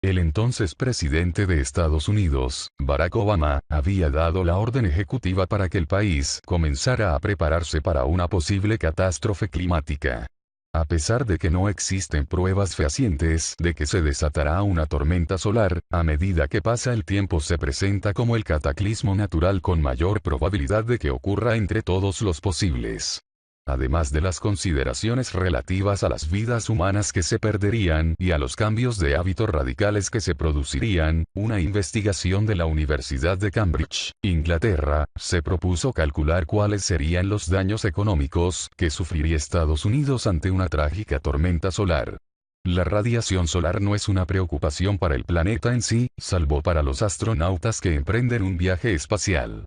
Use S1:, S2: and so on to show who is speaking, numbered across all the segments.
S1: El entonces presidente de Estados Unidos, Barack Obama, había dado la orden ejecutiva para que el país comenzara a prepararse para una posible catástrofe climática. A pesar de que no existen pruebas fehacientes de que se desatará una tormenta solar, a medida que pasa el tiempo se presenta como el cataclismo natural con mayor probabilidad de que ocurra entre todos los posibles. Además de las consideraciones relativas a las vidas humanas que se perderían y a los cambios de hábitos radicales que se producirían, una investigación de la Universidad de Cambridge, Inglaterra, se propuso calcular cuáles serían los daños económicos que sufriría Estados Unidos ante una trágica tormenta solar. La radiación solar no es una preocupación para el planeta en sí, salvo para los astronautas que emprenden un viaje espacial.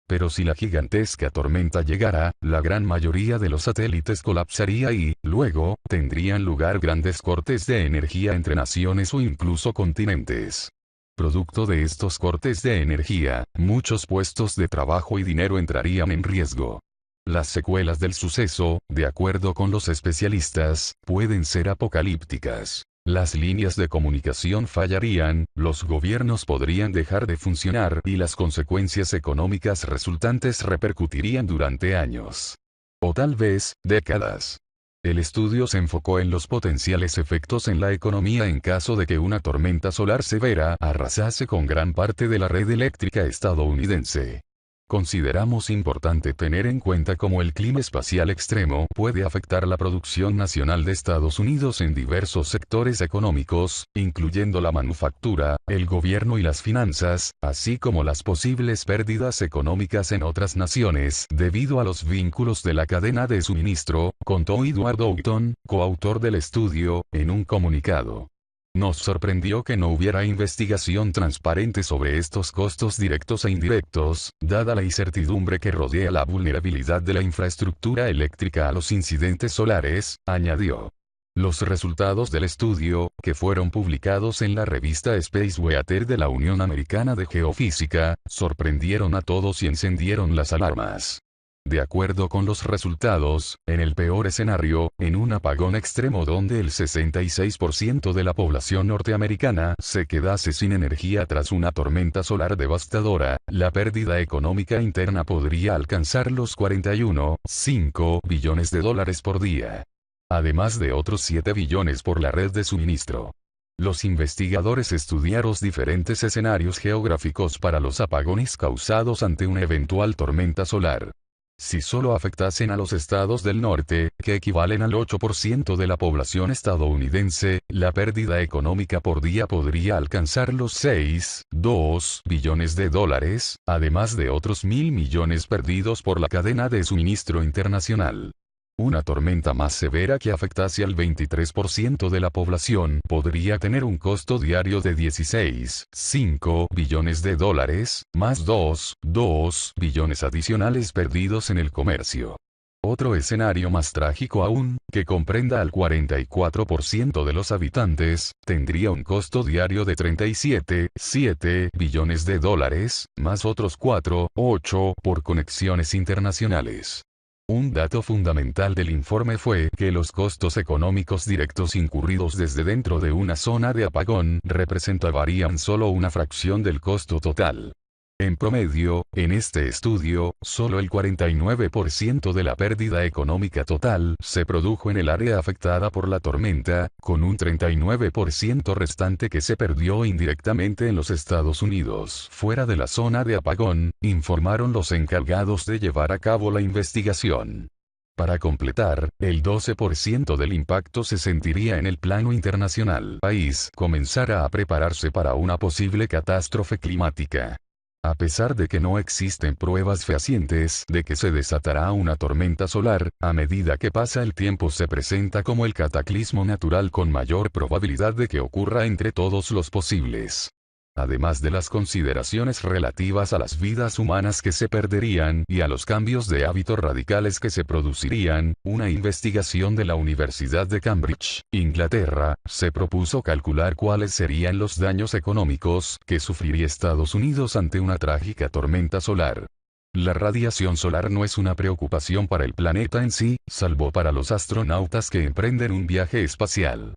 S1: Pero si la gigantesca tormenta llegara, la gran mayoría de los satélites colapsaría y, luego, tendrían lugar grandes cortes de energía entre naciones o incluso continentes. Producto de estos cortes de energía, muchos puestos de trabajo y dinero entrarían en riesgo. Las secuelas del suceso, de acuerdo con los especialistas, pueden ser apocalípticas. Las líneas de comunicación fallarían, los gobiernos podrían dejar de funcionar y las consecuencias económicas resultantes repercutirían durante años. O tal vez, décadas. El estudio se enfocó en los potenciales efectos en la economía en caso de que una tormenta solar severa arrasase con gran parte de la red eléctrica estadounidense. Consideramos importante tener en cuenta cómo el clima espacial extremo puede afectar la producción nacional de Estados Unidos en diversos sectores económicos, incluyendo la manufactura, el gobierno y las finanzas, así como las posibles pérdidas económicas en otras naciones debido a los vínculos de la cadena de suministro, contó Edward Houghton, coautor del estudio, en un comunicado. Nos sorprendió que no hubiera investigación transparente sobre estos costos directos e indirectos, dada la incertidumbre que rodea la vulnerabilidad de la infraestructura eléctrica a los incidentes solares, añadió. Los resultados del estudio, que fueron publicados en la revista Space Weather de la Unión Americana de Geofísica, sorprendieron a todos y encendieron las alarmas. De acuerdo con los resultados, en el peor escenario, en un apagón extremo donde el 66% de la población norteamericana se quedase sin energía tras una tormenta solar devastadora, la pérdida económica interna podría alcanzar los 41,5 billones de dólares por día. Además de otros 7 billones por la red de suministro. Los investigadores estudiaron diferentes escenarios geográficos para los apagones causados ante una eventual tormenta solar. Si solo afectasen a los estados del norte, que equivalen al 8% de la población estadounidense, la pérdida económica por día podría alcanzar los 6,2 billones de dólares, además de otros 1.000 millones perdidos por la cadena de suministro internacional. Una tormenta más severa que afectase al 23% de la población podría tener un costo diario de 16,5 billones de dólares, más 2,2 billones adicionales perdidos en el comercio. Otro escenario más trágico aún, que comprenda al 44% de los habitantes, tendría un costo diario de 37,7 billones de dólares, más otros 4,8 por conexiones internacionales. Un dato fundamental del informe fue que los costos económicos directos incurridos desde dentro de una zona de apagón representarían solo una fracción del costo total. En promedio, en este estudio, solo el 49% de la pérdida económica total se produjo en el área afectada por la tormenta, con un 39% restante que se perdió indirectamente en los Estados Unidos. Fuera de la zona de apagón, informaron los encargados de llevar a cabo la investigación. Para completar, el 12% del impacto se sentiría en el plano internacional. El país comenzara a prepararse para una posible catástrofe climática. A pesar de que no existen pruebas fehacientes de que se desatará una tormenta solar, a medida que pasa el tiempo se presenta como el cataclismo natural con mayor probabilidad de que ocurra entre todos los posibles. Además de las consideraciones relativas a las vidas humanas que se perderían y a los cambios de hábitos radicales que se producirían, una investigación de la Universidad de Cambridge, Inglaterra, se propuso calcular cuáles serían los daños económicos que sufriría Estados Unidos ante una trágica tormenta solar. La radiación solar no es una preocupación para el planeta en sí, salvo para los astronautas que emprenden un viaje espacial.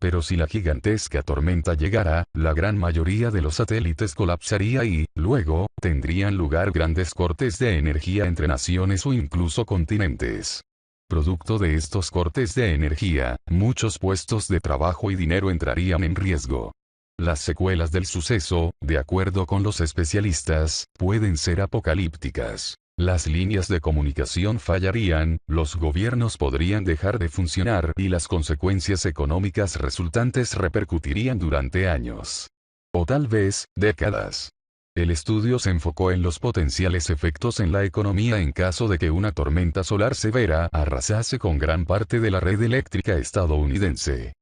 S1: Pero si la gigantesca tormenta llegara, la gran mayoría de los satélites colapsaría y, luego, tendrían lugar grandes cortes de energía entre naciones o incluso continentes. Producto de estos cortes de energía, muchos puestos de trabajo y dinero entrarían en riesgo. Las secuelas del suceso, de acuerdo con los especialistas, pueden ser apocalípticas. Las líneas de comunicación fallarían, los gobiernos podrían dejar de funcionar y las consecuencias económicas resultantes repercutirían durante años. O tal vez, décadas. El estudio se enfocó en los potenciales efectos en la economía en caso de que una tormenta solar severa arrasase con gran parte de la red eléctrica estadounidense.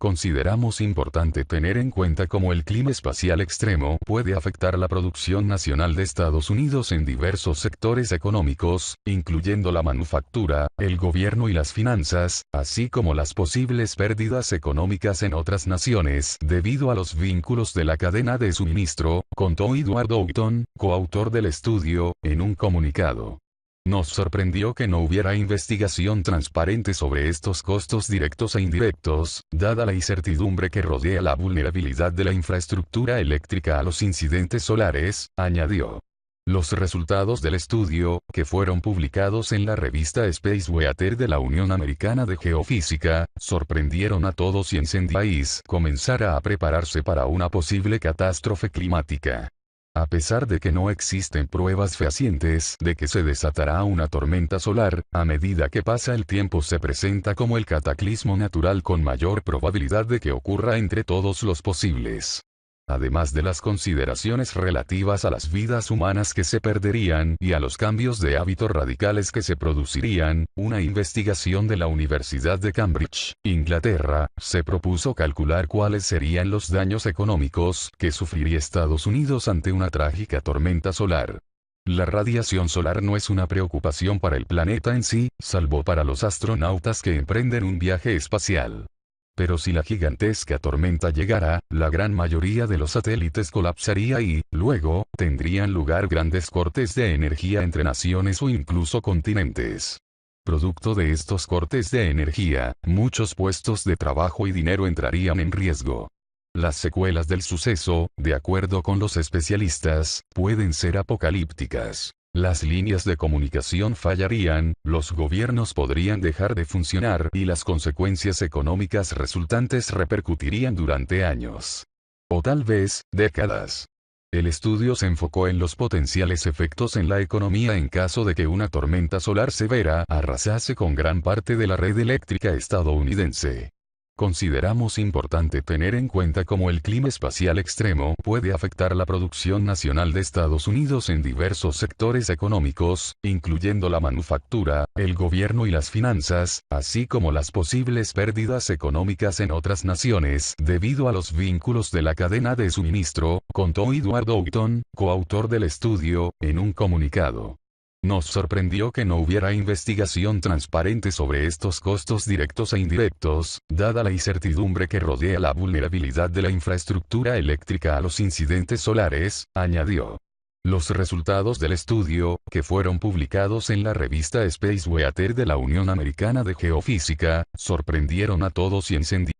S1: Consideramos importante tener en cuenta cómo el clima espacial extremo puede afectar la producción nacional de Estados Unidos en diversos sectores económicos, incluyendo la manufactura, el gobierno y las finanzas, así como las posibles pérdidas económicas en otras naciones debido a los vínculos de la cadena de suministro, contó Edward Oughton, coautor del estudio, en un comunicado. Nos sorprendió que no hubiera investigación transparente sobre estos costos directos e indirectos, dada la incertidumbre que rodea la vulnerabilidad de la infraestructura eléctrica a los incidentes solares, añadió. Los resultados del estudio, que fueron publicados en la revista Space Weather de la Unión Americana de Geofísica, sorprendieron a todos y encendió al país comenzara a prepararse para una posible catástrofe climática. A pesar de que no existen pruebas fehacientes de que se desatará una tormenta solar, a medida que pasa el tiempo se presenta como el cataclismo natural con mayor probabilidad de que ocurra entre todos los posibles. Además de las consideraciones relativas a las vidas humanas que se perderían y a los cambios de hábitos radicales que se producirían, una investigación de la Universidad de Cambridge, Inglaterra, se propuso calcular cuáles serían los daños económicos que sufriría Estados Unidos ante una trágica tormenta solar. La radiación solar no es una preocupación para el planeta en sí, salvo para los astronautas que emprenden un viaje espacial. Pero si la gigantesca tormenta llegara, la gran mayoría de los satélites colapsaría y, luego, tendrían lugar grandes cortes de energía entre naciones o incluso continentes. Producto de estos cortes de energía, muchos puestos de trabajo y dinero entrarían en riesgo. Las secuelas del suceso, de acuerdo con los especialistas, pueden ser apocalípticas. Las líneas de comunicación fallarían, los gobiernos podrían dejar de funcionar y las consecuencias económicas resultantes repercutirían durante años. O tal vez, décadas. El estudio se enfocó en los potenciales efectos en la economía en caso de que una tormenta solar severa arrasase con gran parte de la red eléctrica estadounidense. Consideramos importante tener en cuenta cómo el clima espacial extremo puede afectar la producción nacional de Estados Unidos en diversos sectores económicos, incluyendo la manufactura, el gobierno y las finanzas, así como las posibles pérdidas económicas en otras naciones debido a los vínculos de la cadena de suministro, contó Edward Oughton, coautor del estudio, en un comunicado. Nos sorprendió que no hubiera investigación transparente sobre estos costos directos e indirectos, dada la incertidumbre que rodea la vulnerabilidad de la infraestructura eléctrica a los incidentes solares, añadió. Los resultados del estudio, que fueron publicados en la revista Space Weather de la Unión Americana de Geofísica, sorprendieron a todos y encendieron